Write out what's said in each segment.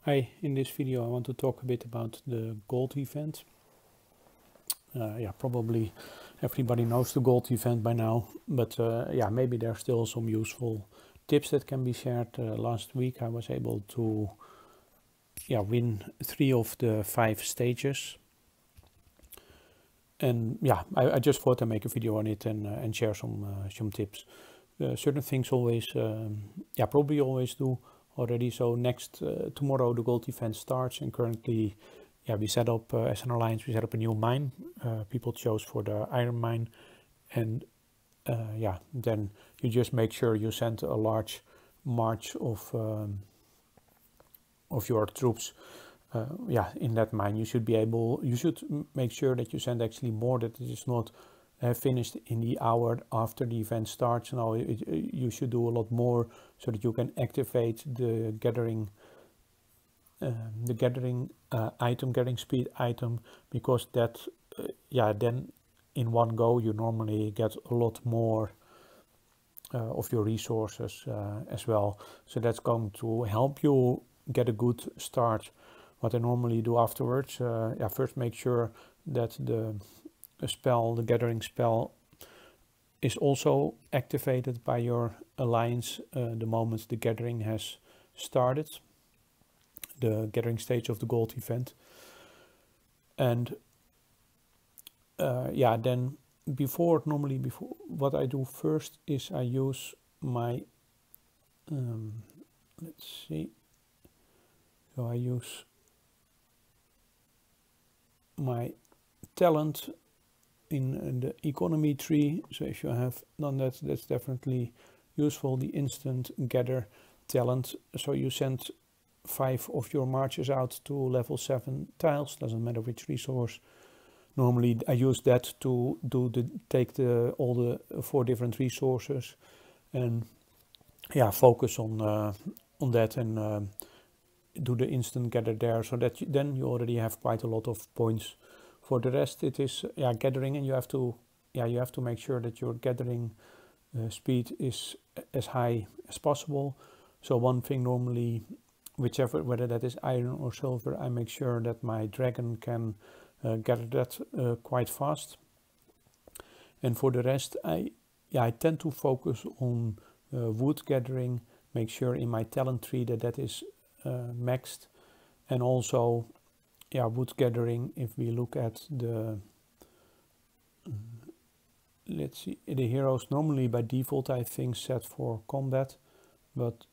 Hi, in this video I want to talk a bit about the gold event. Probably everybody knows the gold event by now, but maybe there's still some useful tips that can be shared. Last week I was able to win 3 of the 5 stages. And I just thought I'd make a video on it and share some tips. Certain things always, probably always do already. So tomorrow the gold event starts, and currently we set up as an alliance, we set up a new mine. People chose for the iron mine, and then you just make sure you send a large march of your troops in that mine. You should make sure that you send actually more, that it is not finished in the hour after the event starts. Now you should do a lot more so that you can activate the gathering item, gathering speed item, because that then in one go you normally get a lot more of your resources as well. So that's going to help you get a good start. What I normally do afterwards, first make sure that the gathering spell is also activated by your alliance the moment the gathering has started, the gathering stage of the gold event. And then before what I do first is I use my I use my talent in the economy tree. So if you have done that, that's definitely useful, the instant gather talent. So you send 5 of your marches out to level 7 tiles, doesn't matter which resource. Normally I use that to take all the 4 different resources and focus on that and do the instant gather there, so that then you already have quite a lot of points. For the rest it is gathering, and you have to make sure that your gathering speed is as high as possible. So one thing normally, whether that is iron or silver, I make sure that my dragon can gather that quite fast. And for the rest I tend to focus on wood gathering, make sure in my talent tree that is maxed. And also wood gathering, if we look at the let's see, the heroes, normally by default I think set for combat, but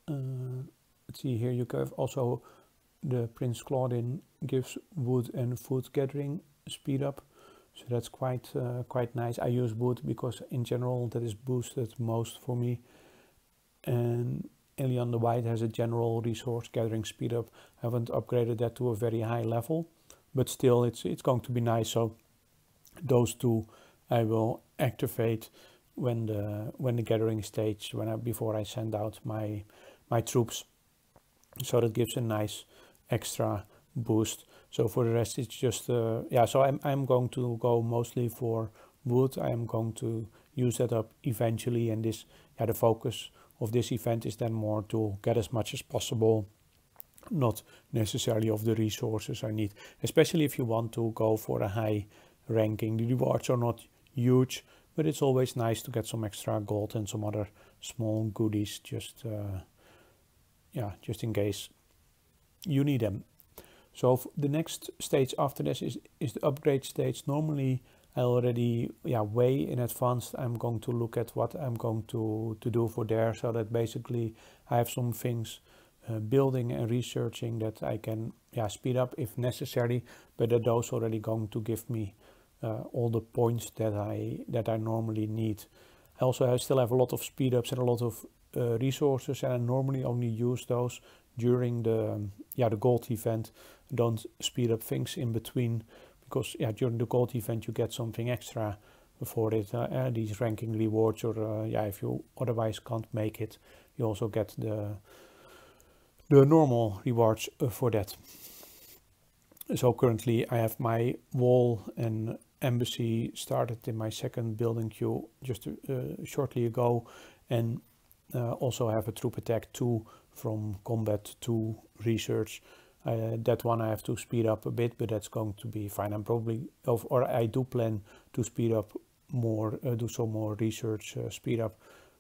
let's see, here you have also the Prince Claudin gives wood and food gathering speed up, so that's quite nice. I use wood because in general that is boosted most for me, and Avalon the White has a general resource gathering speed up. I haven't upgraded that to a very high level, but still it's going to be nice. So those 2 I will activate when the gathering stage, before I send out my troops. So that gives a nice extra boost. So for the rest it's just so I'm going to go mostly for wood. I am going to use that up eventually, and this the focus of this event is then more to get as much as possible, not necessarily of the resources I need, especially if you want to go for a high ranking. The rewards are not huge, but it's always nice to get some extra gold and some other small goodies, just in case you need them. So the next stage after this is the upgrade stage. Normally I already way in advance I'm going to look at what I'm going to do for there, so that basically I have some things building and researching that I can speed up if necessary, but that those already going to give me all the points that I normally need. I still have a lot of speed ups and a lot of resources, and I normally only use those during the gold event. Don't speed up things in between, because during the gold event you get something extra for it, these ranking rewards, or if you otherwise can't make it, you also get the normal rewards for that. So currently I have my wall and embassy started in my second building queue just shortly ago, and also have a troop attack 2 from combat to research. That one I have to speed up a bit, but that's going to be fine. I'm probably, or I do plan to speed up more, do some more research speed up.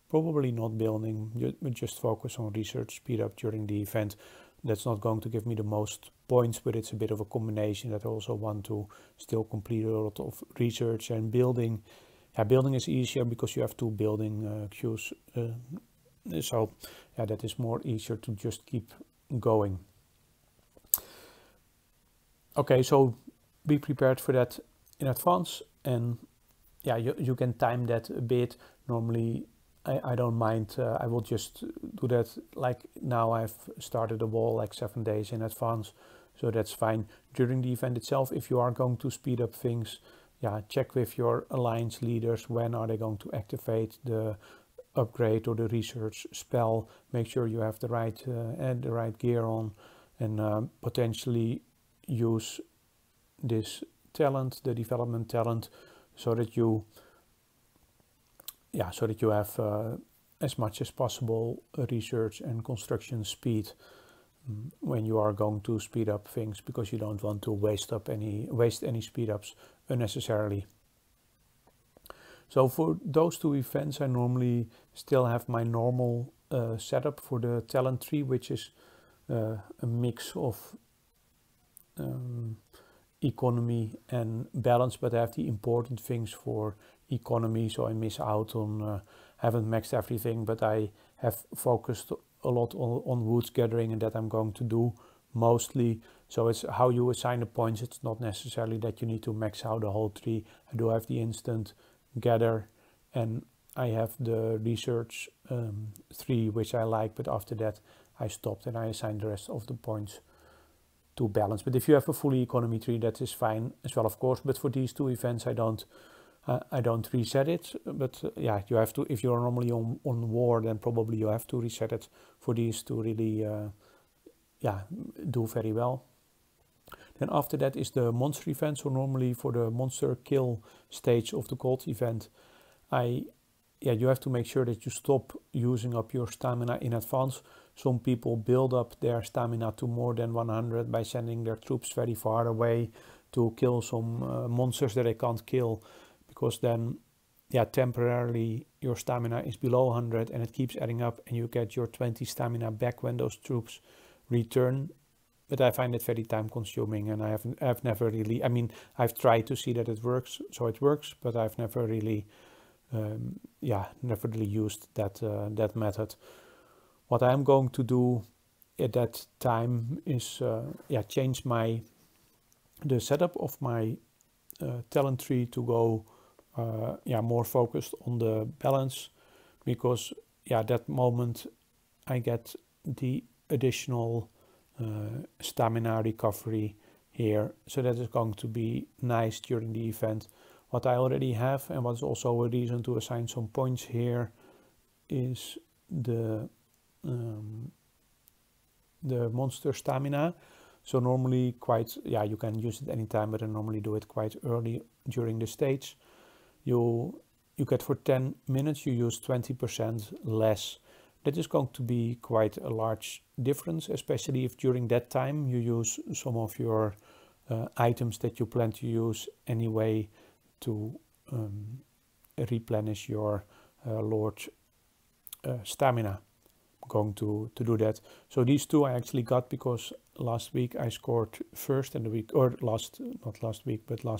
Probably not building, but just focus on research speed up during the event. That's not going to give me the most points, but it's a bit of a combination that I also want to still complete a lot of research and building. Yeah, building is easier because you have 2 building queues. So yeah, that is more easier to just keep going. Okay, so be prepared for that in advance, and yeah, you can time that a bit. Normally I don't mind, I will just do that like now. I've started the wall like 7 days in advance, so that's fine. During the event itself, if you are going to speed up things, yeah, check with your alliance leaders when are they going to activate the upgrade or the research spell. Make sure you have the right gear on, and potentially use this talent, the development talent, so that you have as much as possible research and construction speed when you are going to speed up things, because you don't want to waste any speed ups unnecessarily. So for those 2 events, I normally still have my normal setup for the talent tree, which is a mix of economy and balance, but I have the important things for economy, so I miss out on, haven't maxed everything, but I have focused a lot on woods gathering, and that I'm going to do mostly. So it's how you assign the points. It's not necessarily that you need to max out the whole tree. I do have the instant gather, and I have the research 3, which I like, but after that I stopped and I assigned the rest of the points to balance. But if you have a fully economy tree, that is fine as well, of course. But for these 2 events, I don't reset it. But yeah, you have to. If you're normally on war, then probably you have to reset it for these to really do very well. Then after that is the monster event. So normally for the monster kill stage of the gold event, you have to make sure that you stop using up your stamina in advance. Some people build up their stamina to more than 100 by sending their troops very far away to kill some monsters that they can't kill, because then, yeah, temporarily your stamina is below 100 and it keeps adding up, and you get your 20 stamina back when those troops return. But I find it very time consuming, and I've never really, I mean, I've tried to see that it works, so it works, but I've never really used that method. What I'm going to do at that time is change the setup of my talent tree to go more focused on the balance, because that moment I get the additional stamina recovery here, so that is going to be nice during the event. What I already have, and what's also a reason to assign some points here, is the monster stamina. So normally you can use it anytime, but I normally do it quite early during the stage. You get for 10 minutes, you use 20% less. That is going to be quite a large difference, especially if during that time you use some of your items that you plan to use anyway to replenish your Lord stamina. I'm going to do that. So these 2 I actually got because last week I scored first, and last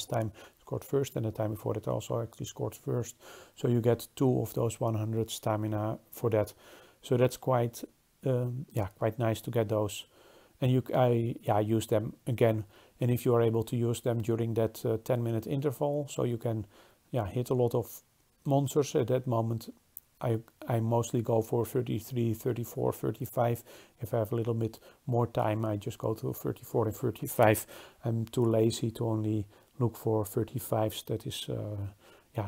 time scored first, and the time before that also actually scored first. So you get 2 of those 100 stamina for that. So that's quite nice to get those. And I use them again. And if you are able to use them during that 10-minute interval, so you can hit a lot of monsters at that moment. I mostly go for 33, 34, 35. If I have a little bit more time, I just go to 34 and 35. I'm too lazy to only look for 35s. That is,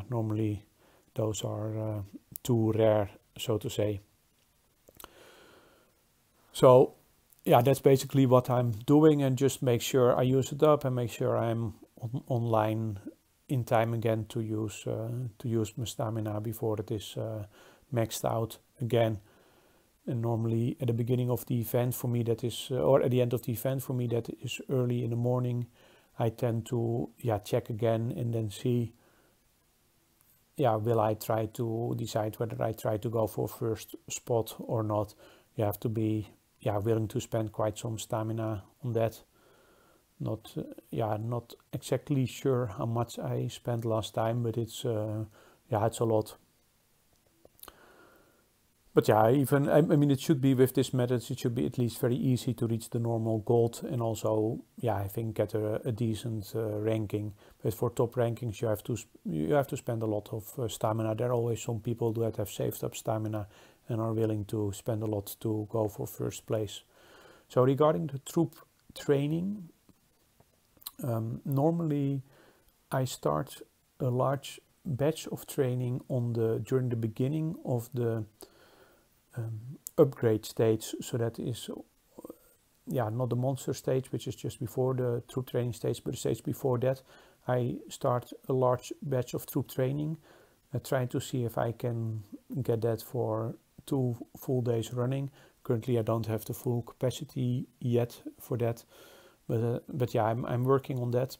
normally those are too rare, so to say. So, that's basically what I'm doing, and just make sure I use it up and make sure I'm online in time again to use my stamina before it is maxed out again. And normally at the beginning of the event for me that is, or at the end of the event for me that is early in the morning, I tend to check again and then see, will I try to decide whether I try to go for first spot or not. You have to be willing to spend quite some stamina on that. Not exactly sure how much I spent last time, but it's it's a lot. But even, I mean, it should be with this method, it should be at least very easy to reach the normal gold and also, I think get a decent ranking. But for top rankings, you have to spend a lot of stamina. There are always some people that have saved up stamina and are willing to spend a lot to go for first place. So regarding the troop training, normally I start a large batch of training during the beginning of the upgrade stage. So that is not the monster stage, which is just before the troop training stage, but the stage before that I start a large batch of troop training, trying to see if I can get that for 2 full days running. Currently I don't have the full capacity yet for that, but I'm working on that.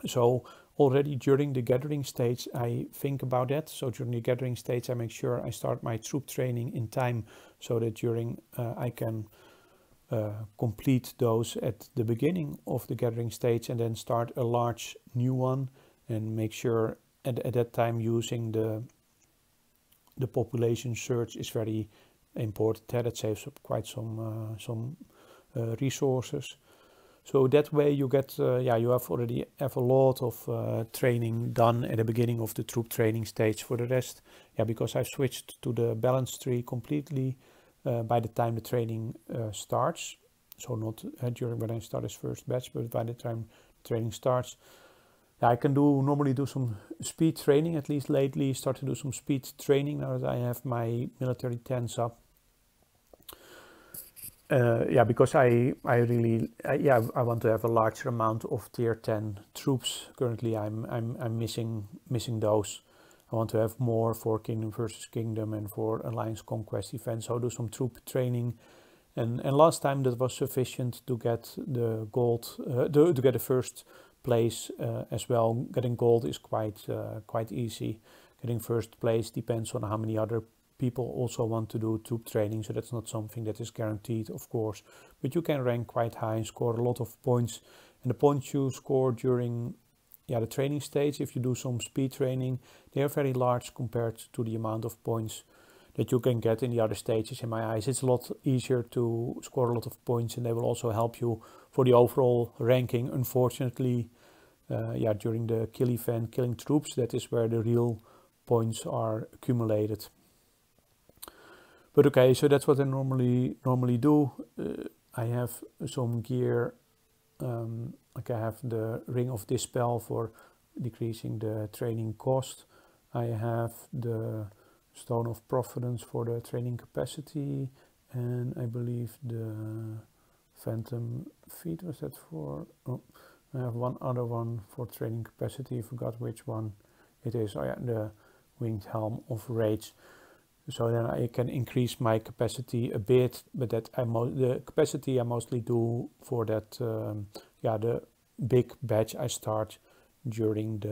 So already during the gathering stage, I think about that. So during the gathering stage, I make sure I start my troop training in time so that during I can complete those at the beginning of the gathering stage and then start a large new one and make sure at that time using the population search is very important. That saves up quite some resources. So that way you get, you already have a lot of training done at the beginning of the troop training stage. For the rest, because I've switched to the balance tree completely by the time the training starts. So not during when I start as first batch, but by the time training starts. I can normally do some speed training, at least lately start to do some speed training now that I have my military 10s up. Because I want to have a larger amount of tier 10 troops. Currently I'm missing those. I want to have more for Kingdom versus Kingdom and for Alliance Conquest events. So I'll do some troop training, and last time that was sufficient to get the gold, to get the first place as well. Getting gold is quite easy. Getting first place depends on how many other people also want to do troop training, so that's not something that is guaranteed, of course, but you can rank quite high and score a lot of points. And the points you score during the training stage, if you do some speed training, they are very large compared to the amount of points that you can get in the other stages. In my eyes, it's a lot easier to score a lot of points, and they will also help you for the overall ranking. Unfortunately, during the kill event, killing troops, that is where the real points are accumulated. But okay, so that's what I normally do. I have some gear, like I have the Ring of Dispel for decreasing the training cost. I have the Stone of Providence for the training capacity, and I believe the Phantom Feet was that for. Oh, I have one other one for training capacity. I forgot which one it is. Oh yeah, the Winged Helm of Rage. So then I can increase my capacity a bit, but the capacity I mostly do for that, the big batch I start during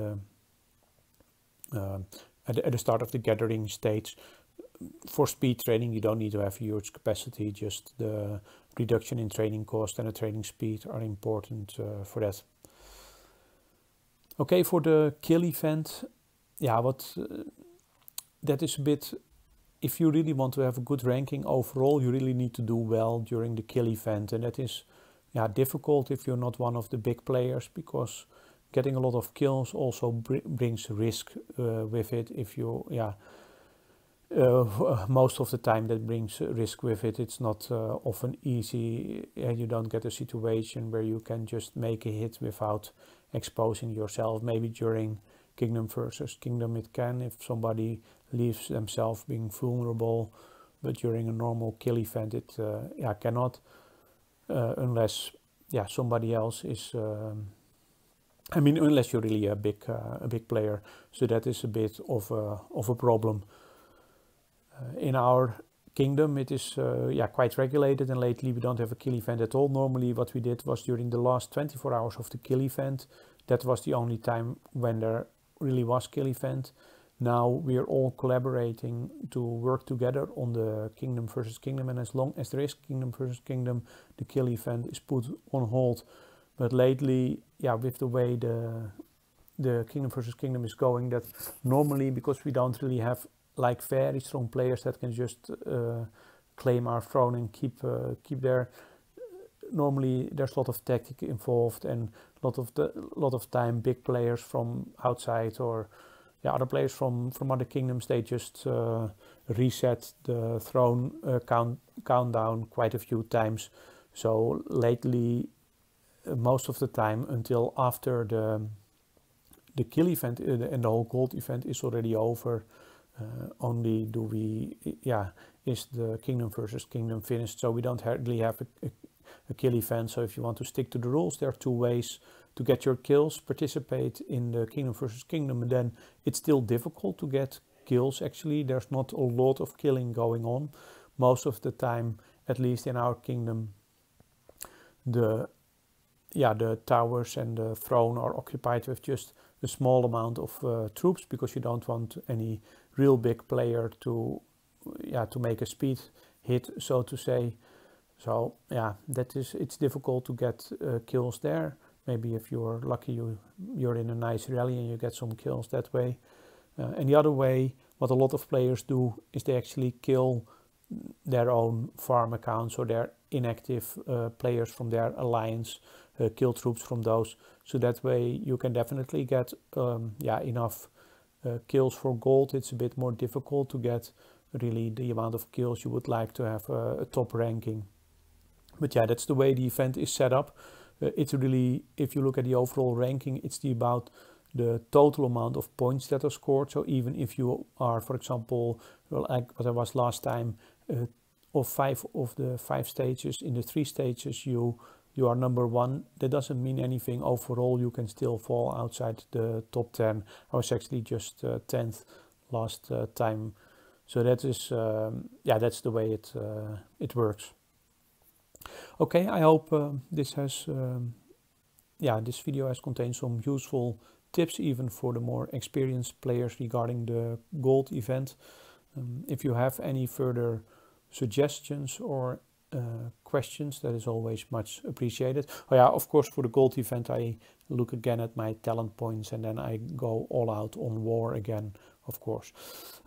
at the start of the gathering stage. For speed training, you don't need to have huge capacity, just the reduction in training cost and the training speed are important for that. Okay, for the kill event, that is a bit. If you really want to have a good ranking overall, you really need to do well during the kill event, and that is difficult if you're not one of the big players, because getting a lot of kills also brings risk with it. If you most of the time that brings risk with it. It's not often easy, and you don't get a situation where you can just make a hit without exposing yourself. Maybe during Kingdom versus Kingdom it can, if somebody leaves themselves being vulnerable, but during a normal kill event it cannot, unless somebody else is unless you're really a big player. So that is a bit of a problem. In our kingdom, it is yeah, quite regulated, and lately we don't have a kill event at all. Normally what we did was during the last 24 hours of the kill event, that was the only time when there really was kill event. Now we are all collaborating to work together on the kingdom versus kingdom, and as long as there is kingdom versus kingdom, the kill event is put on hold. But lately, yeah, with the way the kingdom versus kingdom is going, that normally, because we don't really have like very strong players that can just claim our throne and keep there, normally there's a lot of tactic involved, and a lot of time big players from outside, or yeah, other players from other kingdoms, they just reset the throne countdown quite a few times. So lately, most of the time, until after the kill event and the whole gold event is already over, only do we, yeah, is the kingdom versus kingdom finished. So we don't really have a kill event. So if you want to stick to the rules, there are two ways to get your kills: participate in the kingdom versus kingdom, and then it's still difficult to get kills. Actually, there's not a lot of killing going on. Most of the time, at least in our kingdom, the towers and the throne are occupied with just a small amount of troops, because you don't want any real big player to make a speed hit, so to say. So yeah, it's difficult to get kills there. Maybe if you're lucky, you're in a nice rally and you get some kills that way. And the other way, what a lot of players do is they actually kill their own farm accounts, or their inactive players from their alliance, kill troops from those. So that way you can definitely get enough kills for gold. It's a bit more difficult to get really the amount of kills you would like to have a top ranking. But yeah, that's the way the event is set up. It's really, if you look at the overall ranking, it's about the total amount of points that are scored. So even if you are, for example, well, like what I was last time, of 5 of the 5 stages, in the 3 stages you are number 1, that doesn't mean anything. Overall, you can still fall outside the top 10. I was actually just 10th last time. So that is, that's the way it works. Okay, I hope this video has contained some useful tips, even for the more experienced players, regarding the gold event. If you have any further suggestions or questions, that is always much appreciated. Oh yeah, of course, for the gold event, I look again at my talent points, and then I go all out on war again, of course.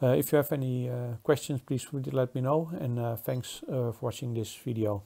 If you have any questions, please let me know, and thanks for watching this video.